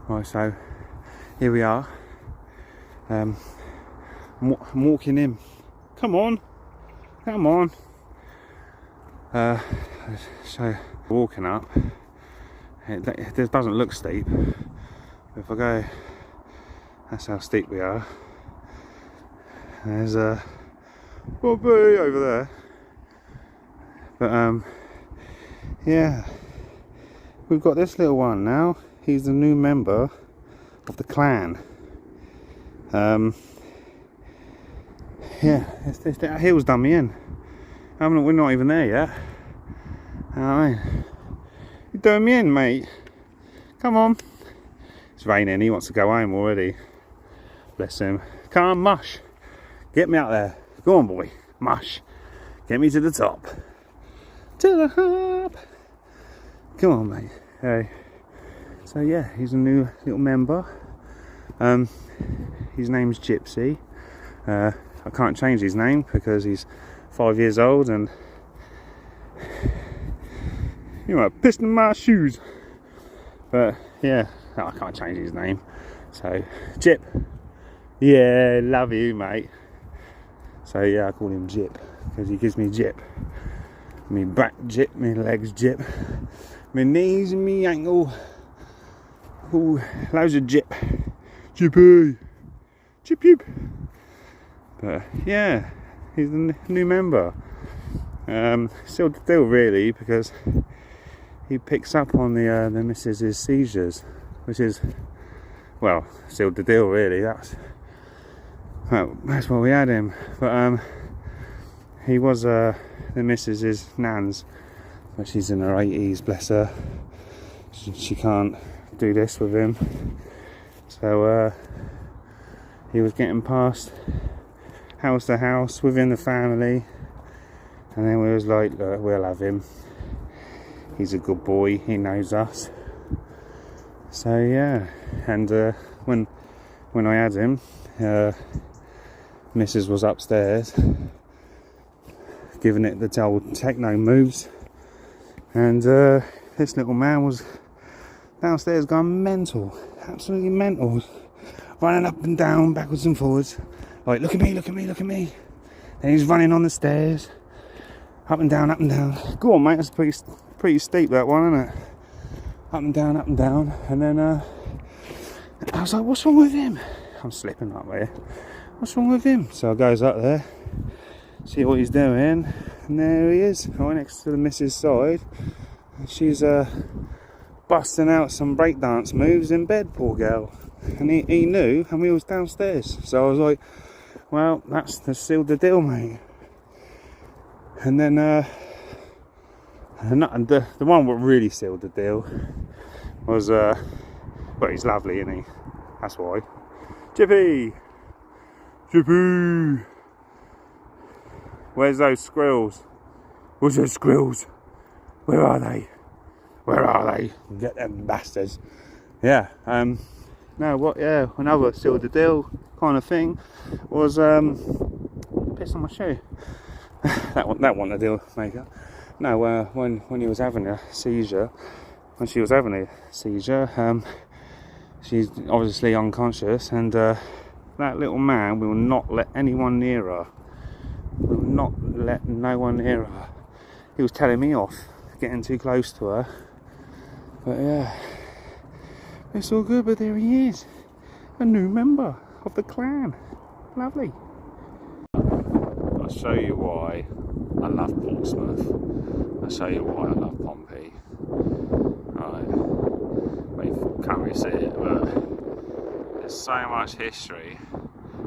Right, so here we are. I'm walking in. Come on, come on. So walking up. It doesn't look steep. If I go, that's how steep we are. There's a Bobby over there. But yeah, we've got this little one now. He's the new member of the clan. Yeah, that hill's done me in. We're not even there yet. You know what I mean? You're doing me in, mate. Come on. It's raining, he wants to go home already. Bless him. Come on, mush. Get me out there. Go on, boy. Mush. Get me to the top. To the top. Come on, mate. Hey. So yeah, he's a new little member. His name's Gypsy. I can't change his name because he's 5 years old and you might piss in my shoes. But yeah, I can't change his name. So Jip. Yeah, love you, mate. So yeah, I call him Jip because he gives me Jip. Me back Jip, me legs Jip, me knees and me ankle. Ooh, loads of Jip. Jippy. Jip Jip. But yeah, he's a new member. Still the deal really, because he picks up on the missus's seizures, which is, well, still the deal really. That's why we had him. But he was the missus's nan's, but she's in her 80s, bless her. She can't do this with him. So he was getting passed house to house within the family, and then we was like, look, we'll have him. He's a good boy, he knows us. So yeah, and when I had him, Mrs. was upstairs giving it the old techno moves, and this little man was downstairs going mental, absolutely mental, running up and down, backwards and forwards, like, look at me, look at me, look at me. Then he's running on the stairs, up and down, up and down. Go on, mate, that's pretty steep, that one, isn't it? Up and down, up and down. And then I was like, what's wrong with him? I'm slipping up here. What's wrong with him? So I goes up there, see what he's doing, and there he is, right next to the missus' side. And she's busting out some breakdance moves in bed, poor girl. And he knew, and we was downstairs. So I was like, well, that's sealed the deal, mate. And then the one what really sealed the deal was well, he's lovely, isn't he? That's why. Jippy! Jippy! Where's those squirrels? Where's those squirrels? Where are they? Where are they? Get them bastards. Yeah, no, what, yeah, another sealed the deal kind of thing was piss on my shoe. that wasn't a deal maker. No, when he was having a seizure, she's obviously unconscious, and that little man will not let anyone near her. Will not let no one near her. He was telling me off, getting too close to her. But yeah, it's all good. But there he is, a new member of the clan. Lovely. I'll show you why I love Portsmouth. I'll show you why I love Pompey. Right, you can't really see it, but there's so much history.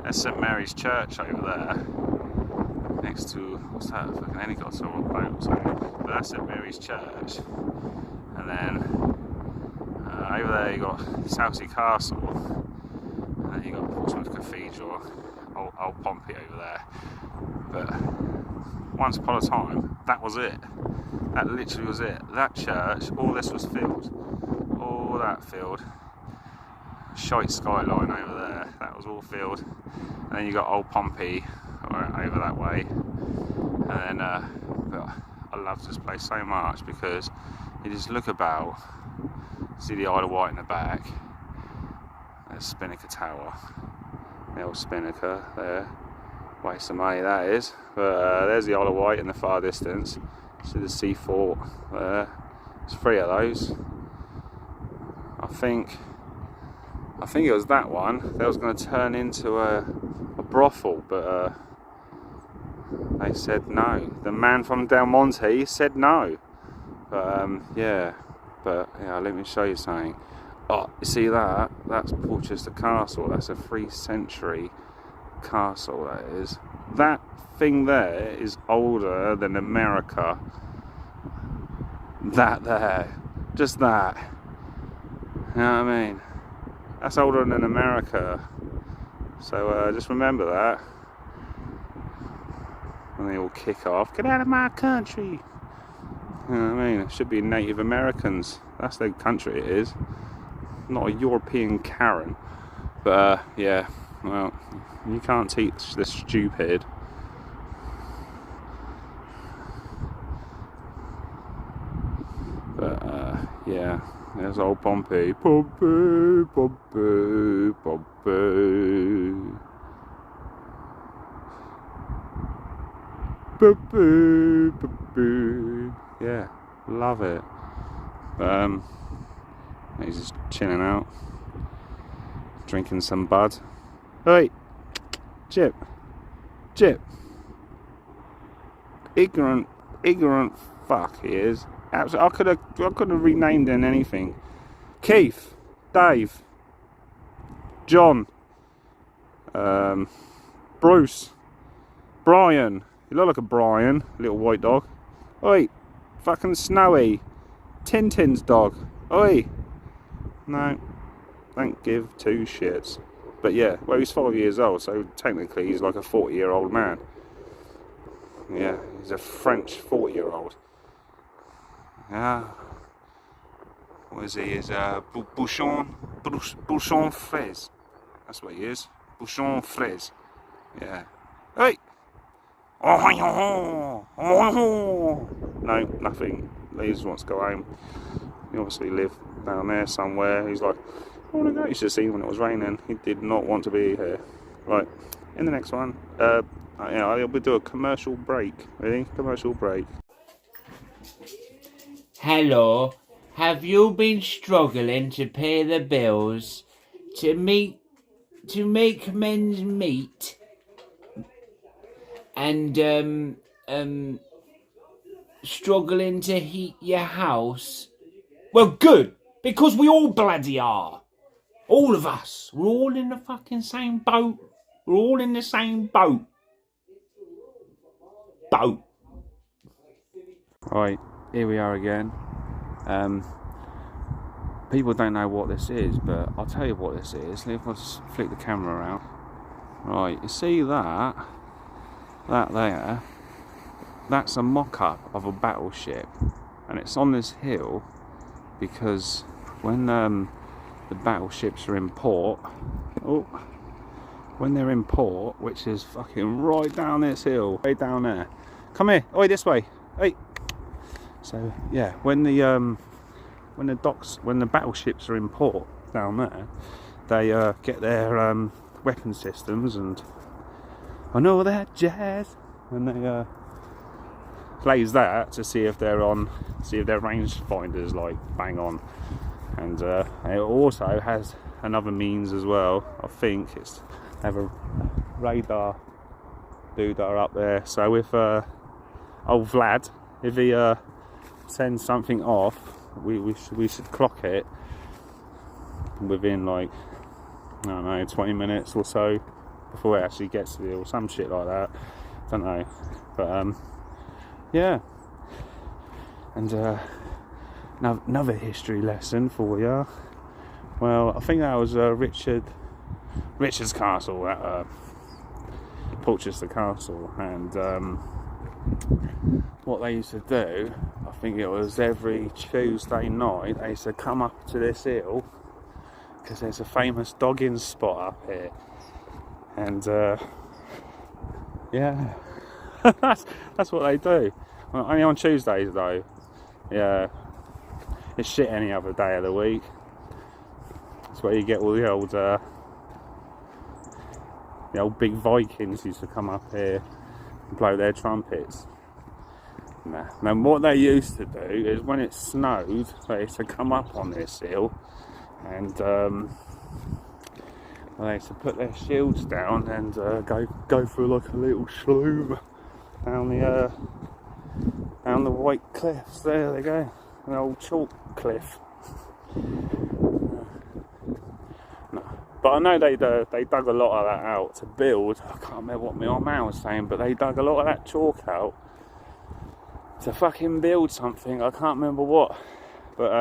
There's St Mary's Church over there, next to, what's that, fucking helicopter or a boat or something. But that's St Mary's Church. And then over there you got Southsea Castle, and then you got Portsmouth Cathedral, old Pompey over there. But once upon a time, that was it. That literally was it. That church, all this was filled. All that filled. Shite skyline over there, that was all filled. And then you got old Pompey over that way. And I love this place so much because you just look about, see the Isle of Wight in the back, there's Spinnaker Tower, the old Spinnaker there, waste of money that is, but there's the Isle of Wight in the far distance, see the sea fort there, there's 3 of those. I think it was that one that was going to turn into a brothel, but they said no. The man from Del Monte said no. But yeah, let me show you something. Oh, you see that? That's Portchester Castle. That's a 3rd century castle, that is. That thing there is older than America. That there. Just that. You know what I mean? That's older than America. So just remember that. And they all kick off. Get out of my country! You know what I mean? It should be Native Americans. That's their country, it is. Not a European Karen. But yeah, well, you can't teach the stupid. But yeah, there's old Pompey. Pompey, Pompey, Pompey. Pompey, Pompey. Yeah, love it. He's just chilling out, drinking some bud. Hey, Jip, ignorant fuck he is. Absolutely, I could have renamed him anything. Keith, Dave, John, Bruce, Brian. You look like a Brian, little white dog. Oi, fucking Snowy, Tintin's dog. Oi. No, don't give 2 shits. But yeah, well, he's 5 years old, so technically he's like a 40-year-old man. Yeah, he's a French 40-year-old. Yeah. What is he? He's Bouchon Fraise. That's what he is. Bouchon Fraise. Yeah. Hey! No, nothing. He just wants to go home. He obviously lived down there somewhere. He's like, I want to go. You should have seen when it was raining. He did not want to be here. Right, in the next one, I'll do a commercial break. Ready? Commercial break. Hello, have you been struggling to pay the bills, to make ends meet, and struggling to heat your house? Well, good, because we all bloody are. All of us. We're all in the fucking same boat. We're all in the same boat. Right, here we are again. People don't know what this is, but I'll tell you what this is. If I just flick the camera around. Right, you see that there? That's a mock-up of a battleship, and it's on this hill because when the battleships are in port, when they're in port, which is fucking right down this hill, way down there. Come here, oi, this way, hey. So yeah, when the battleships are in port down there, they get their weapon systems and I know that jazz, and they plays that to see if their range finders like bang on, and it also has another means as well. I think it's they have a radar doodah up there, so if old Vlad, if he sends something off, we should clock it within like, I don't know, 20 minutes or so before it actually gets to you, or some shit like that. Don't know, but yeah. And another history lesson for you. Well, I think that was Richard's castle at Portchester Castle, and what they used to do, I think it was every Tuesday night, they used to come up to this hill because there's a famous dogging spot up here, and yeah, that's what they do. Well, only on Tuesdays though. Yeah, it's shit any other day of the week. That's where you get all the old big Vikings used to come up here and blow their trumpets. Nah. Now what they used to do is when it snowed, they used to come up on this hill and they used to put their shields down and go through like a little slough down the white cliffs. There they go, an old chalk cliff. But I know they dug a lot of that out to build. I can't remember what my old man was saying, but they dug a lot of that chalk out to fucking build something. I can't remember what, but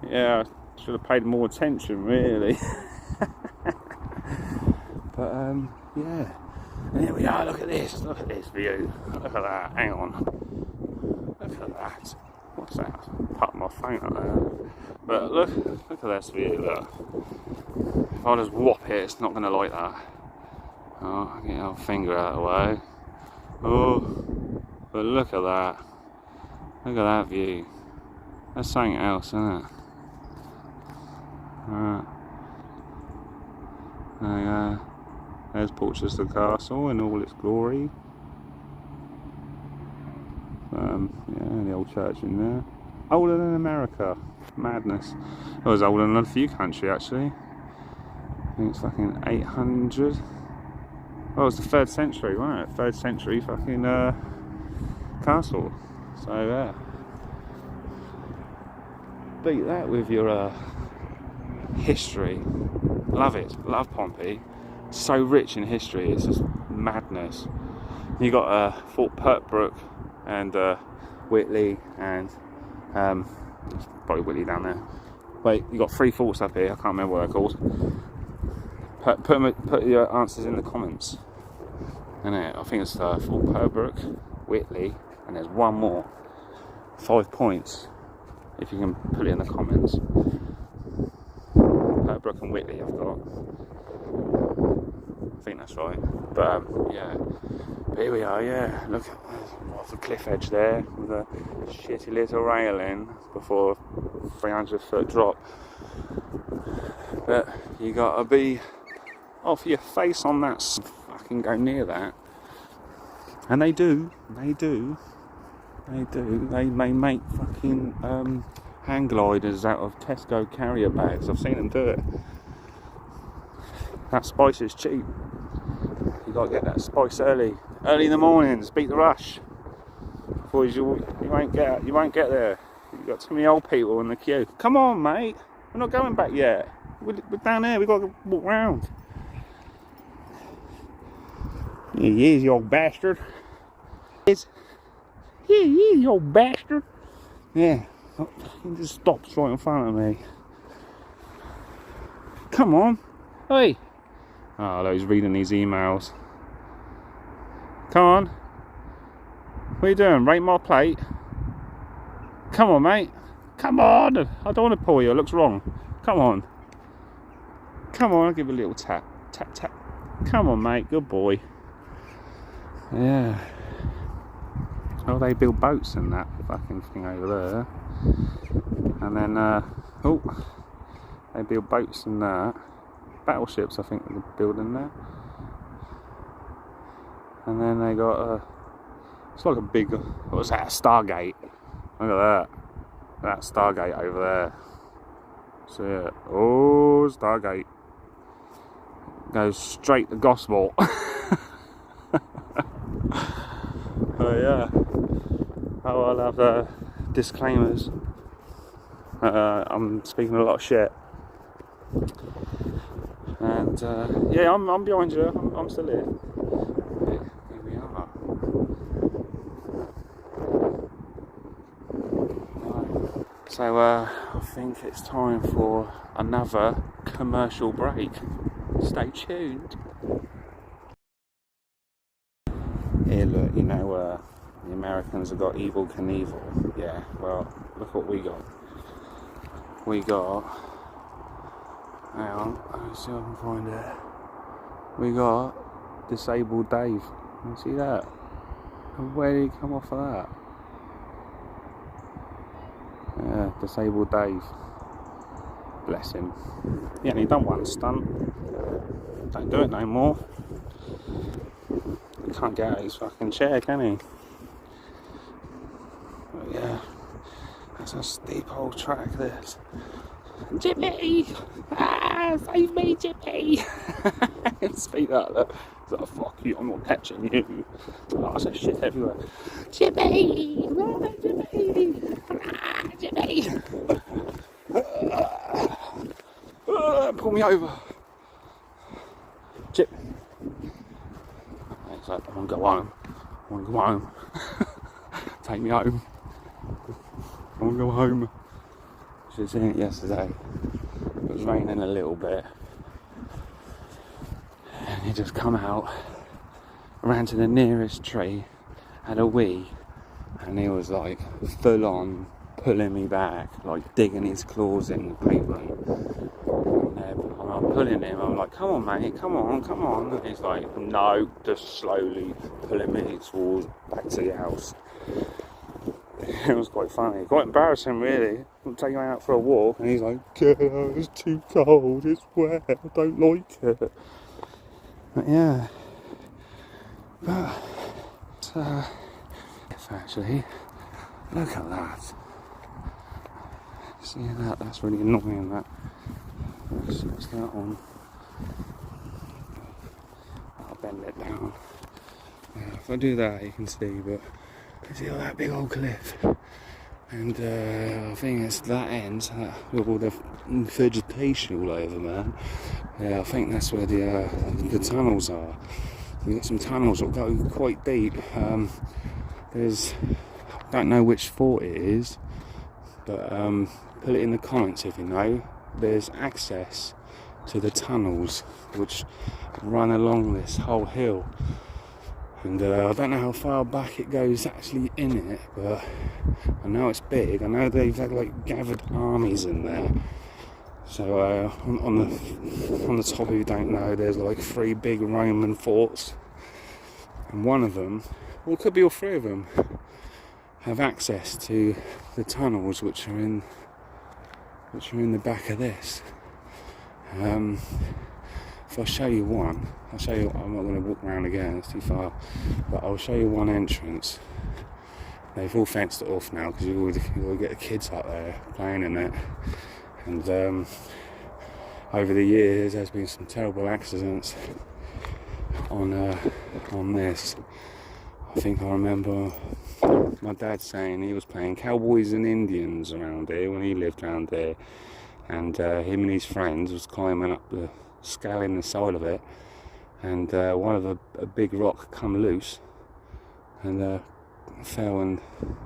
yeah, I should have paid more attention really. But yeah, and here we are. Look at this view. Look at that. Hang on. Look at that. What's that? Put my phone up there. But look at this view. Look. If I just whop it, it's not going to like that. Oh, get our finger out of the way. Oh, but look at that. Look at that view. That's something else, isn't it? There you go. There's Portchester Castle in all its glory. Yeah, the old church in there. Older than America. Madness. It was older than a few countries actually. I think it's fucking 800. Oh, it was the 3rd century, wasn't it? 3rd century fucking castle. So yeah. Beat that with your history. Love it. Love Pompey. So rich in history. It's just madness. You got Fort Pertbrook and Whitley and probably Whitley down there. Wait, you got 3 forts up here. I can't remember what they're called. Put your answers in the comments. And I think it's Fort Pertbrook, Whitley, and there's one more. 5 points if you can put it in the comments. Pertbrook and Whitley I've got. I think that's right. But yeah. But here we are, yeah. Look at the cliff edge there with a shitty little railing before a 300-foot drop. But you gotta be off your face on that, fucking go near that. And they do. They make fucking hang gliders out of Tesco carrier bags. I've seen them do it. That spice is cheap. You gotta get that spice early in the mornings. Beat the rush. Otherwise you won't get there. You've got too many old people in the queue. Come on, mate. We're not going back yet. We're down there. We've got to walk round. Here he is, you old bastard. Here he is, you old bastard. Yeah. He just stops right in front of me. Come on. Hey. Oh, look, he's reading these emails. Come on. What are you doing? Rate my plate? Come on, mate. Come on. I don't want to pull you. It looks wrong. Come on. Come on, I'll give you a little tap. Tap, tap. Come on, mate. Good boy. Yeah. Oh, they build boats in that fucking thing over there. And then, oh, they build boats in that. Battleships, I think, they're building there. And then they got it's like a big, what was that, a Stargate. Look at that. That Stargate over there. See it? Oh, Stargate. Goes straight to gospel. Oh yeah. Oh, I'll have disclaimers. I'm speaking a lot of shit. And yeah, I'm behind you. I'm still here. Here we are. So I think it's time for another commercial break. Stay tuned. Here, look, you know, the Americans have got Evel Knievel. Yeah, well, look what we got. We got, hang on, let me see if I can find it. We got Disabled Dave. You see that? And where did he come off of that? Yeah, Disabled Dave. Bless him. He only done one stunt. Don't do it no more. He can't get out of his fucking chair, can he? But yeah, that's a steep old track, this. Jimmy! Ah, save me, Jimmy! Speak that, look. He's like, fuck you, I'm not catching you. Oh, there's shit everywhere. Jimmy! Ah, Jimmy! Ah, Jimmy! Pull me over. Chip. He's like, I want to go home. I want to go home. Take me home. I want to go home. Should have seen it yesterday. It was raining a little bit. And he just come out, ran to the nearest tree, had a wee, and he was like full on pulling me back, like digging his claws in the pavement. And I'm pulling him, I'm like, come on mate, come on. And he's like, no, just slowly pulling me towards back to the house. It was quite funny, quite embarrassing really. I'm taking him out for a walk and he's like, it's too cold, it's wet, I don't like it. But yeah, actually, look at that. See that? That's really annoying, that. What's that on? I'll bend it down. Yeah, if I do that you can see, but you see all that big old cliff? And I think it's that end, with all the vegetation all over, man. Yeah, I think that's where the tunnels are. We've got some tunnels that go quite deep. There's, I don't know which fort it is, but put it in the comments if you know. There's access to the tunnels which run along this whole hill. And I don't know how far back it goes actually in it, but I know it's big. I know they've had like gathered armies in there. So on the top, if you don't know, there's like 3 big Roman forts, and one of them, or it could be all 3 of them, have access to the tunnels which are in the back of this. If I show you one, I'll show you. I'm not going to walk around again; it's too far. But I'll show you one entrance. They've all fenced it off now because you always get the kids up there playing in it. And over the years, there's been some terrible accidents on this. I think I remember my dad saying he was playing Cowboys and Indians around here when he lived around there, and him and his friends was climbing up scaling the side of it, and one of a big rock come loose and fell and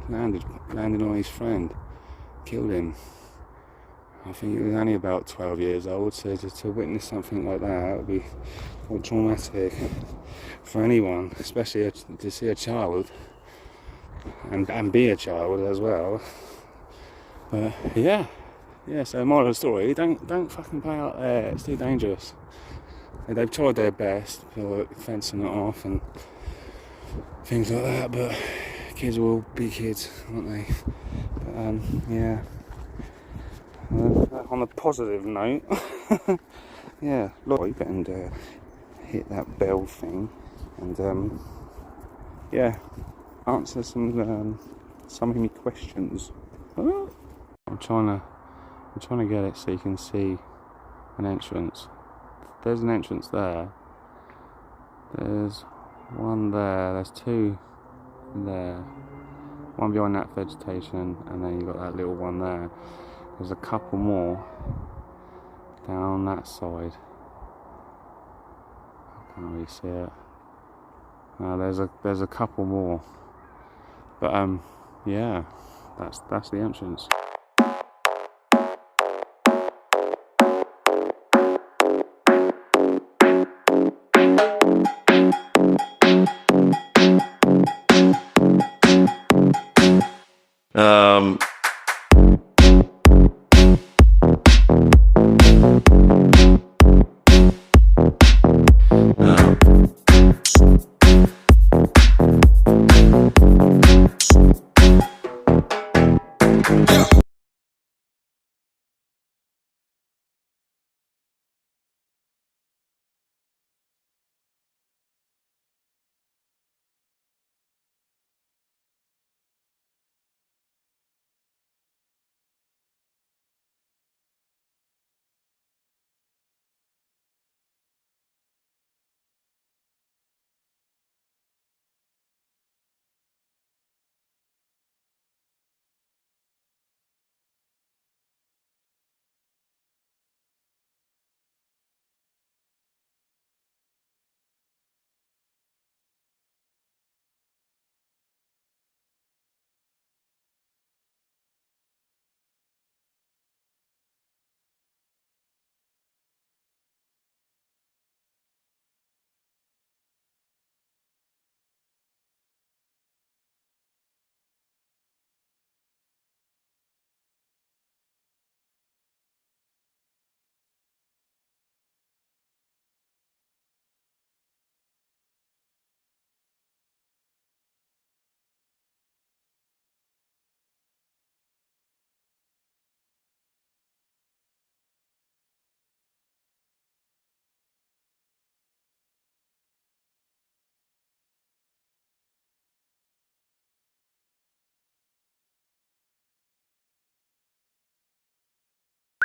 landed on his friend, killed him. I think he was only about 12 years old, so to witness something like that would be quite traumatic for anyone, especially to see a child and be a child as well. But yeah, so moral of the story, don't fucking play out there, it's too dangerous. They've tried their best for fencing it off and things like that, but kids will be kids, aren't they? But yeah. On a positive note, yeah, like and hit that bell thing, and yeah, answer some of my questions. I'm trying to get it so you can see an entrance. There's an entrance there. There's one there. There's 2 there. One behind that vegetation, and then you've got that little one there. There's a couple more down that side. I can't really see it. There's a couple more, but yeah, that's the entrance.